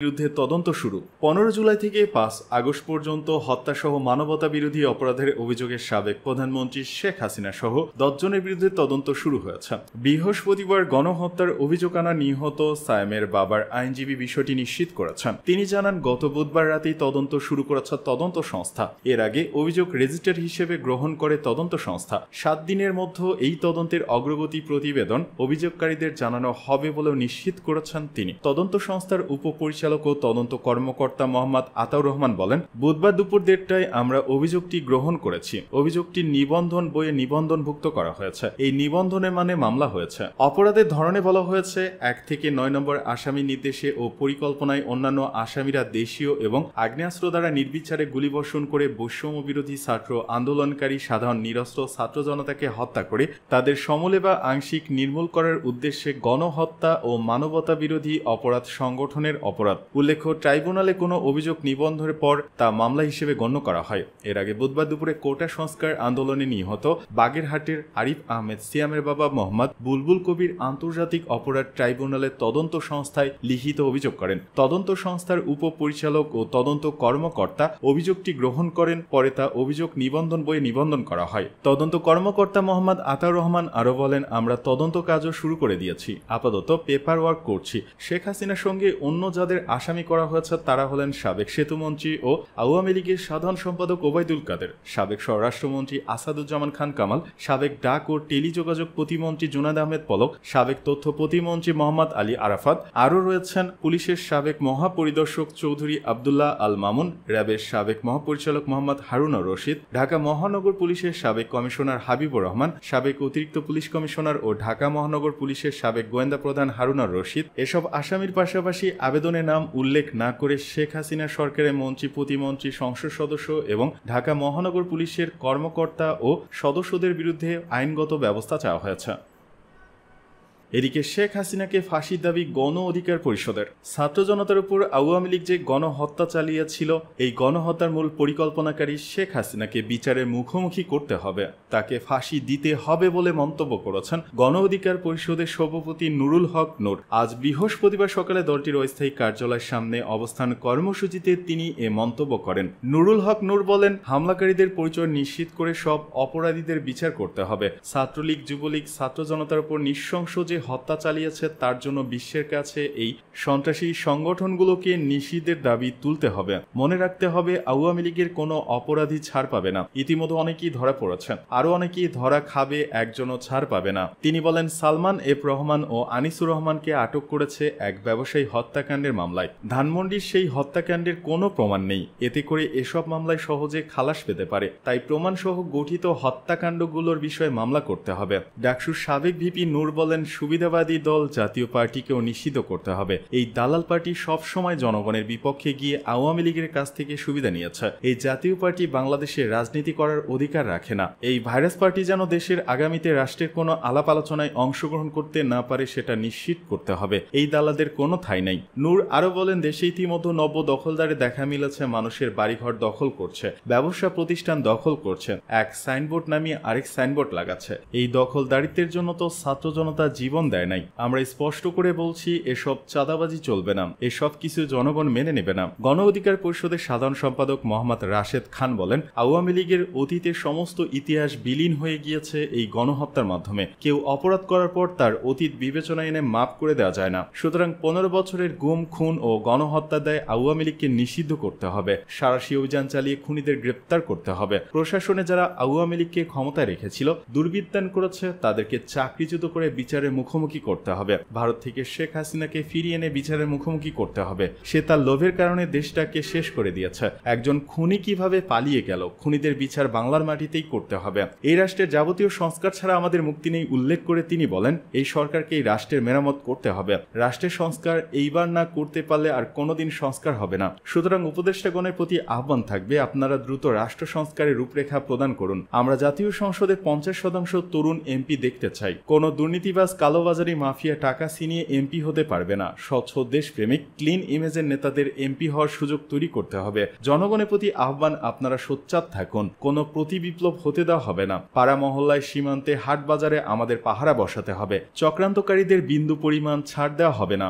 বিরুদ্ধে তদন্ত শুরু। 15 জুলাই থেকে 5 আগস্ট পর্যন্ত হত্যাসহ মানবতা বিরোধী অপরাধের অভিযোগে সাবেক প্রধানমন্ত্রী শেখ হাসিনা সহ 10 জনের বিরুদ্ধে তদন্ত শুরু হয়েছে। বৃহস্পতিবার গণহত্যার অভিযোগ আনা নিহত সায়েমের বাবার আইনজীবী বিষয়টি নিশ্চিত করেছেন। তিনি জানান, গত বুধবার রাতেই তদন্ত শুরু করেছে তদন্ত সংস্থা। এর আগে অভিযোগ রেজিস্টার হিসেবে গ্রহণ করে তদন্ত সংস্থা। 7 দিনের মধ্যে এই তদন্তের অগ্রগতি প্রতিবেদন অভিযোগকারীদের জানানো হবে বলেও নিশ্চিত করেছেন তিনি। তদন্ত সংস্থার উপপরিচালক ও তদন্ত কর্মকর্তা মোহাম্মদ আতাউর রহমান বলেন, বুধবার দুপুর 1:30টায় আমরা অভিযোগটি গ্রহণ করেছি। অভিযোগটি নিবন্ধন বইয়ে নিবন্ধনভুক্ত করা হয়েছে। এই নিবন্ধনের মানে মামলা হয়েছে। অপরাধের ধরনে বলা হয়েছে 1 থেকে 9 নম্বর আসামি নির্দেশে ও পরিকল্পনায় অন্যান্য আসামিরা দেশীয় এবং আগ্নেয়াস্ত্র দ্বারা নির্বিচারে গুলিবর্ষণ করে বৈষম্য বিরোধী ছাত্র আন্দোলনকারী সাধারণ নিরস্ত্র ছাত্র জনতাকে হত্যা করে তাদের সমূলে বা আংশিক নির্মূল করার উদ্দেশ্যে গণহত্যা ও মানবতা বিরোধী অপরাধ সংগঠনের অপরাধ। উল্লেখ্য, ট্রাইব্যুনালে কোনো অভিযোগ নিবন্ধনের পর তা মামলা হিসেবে গণ্য করা হয়। এর আগে বুধবার দুপুরে কোটা সংস্কার আন্দোলনে নিহত বাগেরহাটের আরিফ আহমেদ সিয়ামের বাবা মোহাম্মদ বুলবুল কবির আন্তর্জাতিক অপরাধ ট্রাইব্যুনালের তদন্ত সংস্থায় লিখিত অভিযোগ করেন। তদন্ত সংস্থার উপপরিচালক ও তদন্ত কর্মকর্তা অভিযোগটি গ্রহণ করেন। পরে তা অভিযোগ নিবন্ধন বইয়ে নিবন্ধন করা হয়। তদন্ত কর্মকর্তা মোহাম্মদ আতাউর রহমান আরও বলেন, আমরা তদন্ত কাজও শুরু করে দিয়েছি। আপাতত পেপার ওয়ার্ক করছি। শেখ হাসিনার সঙ্গে অন্য যাদের আসামি করা হয়েছে তারা হলেন সাবেক সেতুমন্ত্রী ও আওয়ামী লীগের সাধারণ সম্পাদক ওবায়দুল কাদের, সাবেক স্বরাষ্ট্রমন্ত্রী আসাদুজ্জামান খান কামাল, সাবেক ডাক ও টেলিযোগাযোগ প্রতিমন্ত্রী জুনায়েদ আহমেদ পলক, সাবেক তথ্য প্রতিমন্ত্রী মোহাম্মদ আলী আরাফাত। আরও রয়েছেন পুলিশের সাবেক মহাপরিদর্শক চৌধুরী আবদুল্লাহ আল মামুন, র্যাবের সাবেক মহাপরিচালক মোহাম্মদ হারুনা রশিদ, ঢাকা মহানগর পুলিশের সাবেক কমিশনার হাবিবুর রহমান, সাবেক অতিরিক্ত পুলিশ কমিশনার ও ঢাকা মহানগর পুলিশের সাবেক গোয়েন্দা প্রধান হারুনা রশিদ। এসব আসামির পাশাপাশি আবেদনের নাম উল্লেখ না করে শেখ হাসিনা সরকারের মন্ত্রী, প্রতিমন্ত্রী, সংসদ সদস্য এবং ঢাকা মহানগর পুলিশের কর্মকর্তা ও সদস্যদের বিরুদ্ধে আইনগত ব্যবস্থা চাওয়া হয়েছে। এদিকে শেখ হাসিনাকে ফাঁসির দাবি গণ অধিকার পরিষদের। ছাত্র জনতার উপর আওয়ামী লীগ যে গণহত্যা চালিয়েছিল, এই গণহত্যার মূল পরিকল্পনাকারী শেখ হাসিনাকে বিচারের মুখোমুখি করতে হবে, তাকে ফাঁসি দিতে হবে বলে মন্তব্য করেছেন গণ অধিকার পরিষদের সভাপতি নুরুল হক নূর। আজ বৃহস্পতিবার সকালে দলটির অস্থায়ী কার্যালয়ের সামনে অবস্থান কর্মসূচিতে তিনি এ মন্তব্য করেন। নুরুল হক নূর বলেন, হামলাকারীদের পরিচয় নিশ্চিত করে সব অপরাধীদের বিচার করতে হবে। ছাত্রলীগ, যুবলীগ, ছাত্র জনতার উপর নৃশংস যে হত্যা চালিয়েছে তার জন্য বিশ্বের কাছে এই সন্ত্রাসী সংগঠনগুলোকে নিষিদ্ধের দাবি তুলতে হবে। মনে রাখতে হবে, আওয়ামী লীগের কোনো অপরাধী ছাড় পাবে না। ইতিমধ্যে অনেকেই ধরা পড়েছেন, আরও অনেকেই ধরা খাবে, একজনও ছাড় পাবে না। তিনি বলেন, সালমান এফ রহমান ও আনিসুর রহমানকে আটক করেছে এক ব্যবসায়ী হত্যাকাণ্ডের মামলায়। ধানমন্ডির সেই হত্যাকাণ্ডের কোনো প্রমাণ নেই। এতে করে এসব মামলায় সহজে খালাস পেতে পারে। তাই প্রমাণসহ গঠিত হত্যাকাণ্ডগুলোর বিষয়ে মামলা করতে হবে। ডাকসুর সাবেক ভিপি নূর বলেন, সুবিধাবাদী দল জাতীয় পার্টিকেও নিষিদ্ধ করতে হবে। এই দালাল পার্টি সব সময় জনগণের বিপক্ষে গিয়ে আওয়ামী লীগের কাছ থেকে সুবিধা নিয়েছে। এই জাতীয় পার্টি বাংলাদেশে রাজনীতি করার অধিকার রাখে না। এই ভাইরাস পার্টি যেন দেশের আগামীতে রাষ্ট্রের কোনো আলাপ আলোচনায় অংশগ্রহণ করতে না পারে সেটা নিশ্চিত করতে হবে। এই দালালদের কোনো ঠাঁই নাই। নূর আরও বলেন, দেশে ইতিমধ্যে নব্য দখলদারে দেখা মিলেছে, মানুষের বাড়িঘর দখল করছে, ব্যবসা প্রতিষ্ঠান দখল করছে, এক সাইনবোর্ড নামিয়ে আরেক সাইনবোর্ড লাগাচ্ছে। এই দখলদারিত্বের জন্য তো ছাত্র জনতা জীবন দেয় নাই। আমরা স্পষ্ট করে বলছি, এসব চাঁদাবাজি চলবে না, এসব কিছু জনগণ মেনে নেবে না। গণ অধিকার পরিষদের সাধারণ সম্পাদক মোহাম্মদ রাশেদ খান বলেন, আওয়ামী লীগের অতীতের সমস্ত ইতিহাস বিলীন হয়ে গিয়েছে এই গণহত্যার মাধ্যমে। কেউ অপরাধ করার পর তার অতীত বিবেচনায় এনে মাফ করে দেওয়া যায় না। সুতরাং 15 বছরের গুম, খুন ও গণহত্যা দায় আওয়ামী লীগকে নিষিদ্ধ করতে হবে। সাঁড়াশি অভিযান চালিয়ে খুনিদের গ্রেপ্তার করতে হবে। প্রশাসনে যারা আওয়ামী লীগকে ক্ষমতায় রেখেছিল, দুর্বৃত্তায়ন করেছে, তাদেরকে চাকরিচ্যুত করে বিচারের মুখোমুখি করতে হবে। ভারত থেকে শেখ হাসিনাকে ফিরিয়ে এনে বিচারের মুখোমুখি করতে হবে। সে তার লোভের কারণে দেশটাকে শেষ করে দিয়েছে। একজন খুনি কিভাবে পালিয়ে গেল, খুনিদের বিচার বাংলার মাটিতেই করতে হবে। এই রাষ্ট্রের যাবতীয় সংস্কার ছাড়া আমাদের মুক্তি নেই উল্লেখ করে তিনি বলেন, এই সরকারকে এই রাষ্ট্রের মেরামত করতে হবে। রাষ্ট্রের সংস্কার এইবার না করতে পারলে আর কোনোদিন সংস্কার হবে না। সুতরাং উপদেষ্টাগণের প্রতি আহ্বান থাকবে, আপনারা দ্রুত রাষ্ট্র সংস্কারের রূপরেখা প্রদান করুন। আমরা জাতীয় সংসদে 50% তরুণ এমপি দেখতে চাই। কোনো দুর্নীতিবাজ, কালোবাজারি, মাফিয়া টাকা ছিনিয়ে এমপি হতে পারবে না। স্বচ্ছ, দেশপ্রেমিক, ক্লিন ইমেজের নেতাদের এমপি হওয়ার সুযোগ তৈরি করতে হবে। জনগণের প্রতি আহ্বান, আপনারা সোচ্চার থাকুন। কোনো প্রতিবিপ্লব হতে দেওয়া হবে না। পাড়া মহল্লায়, সীমান্তে, হাট বাজারে আমাদের পাহারা বসাতে হবে। চক্রান্তকারীদের বিন্দু পরিমাণ ছাড় দেওয়া হবে না।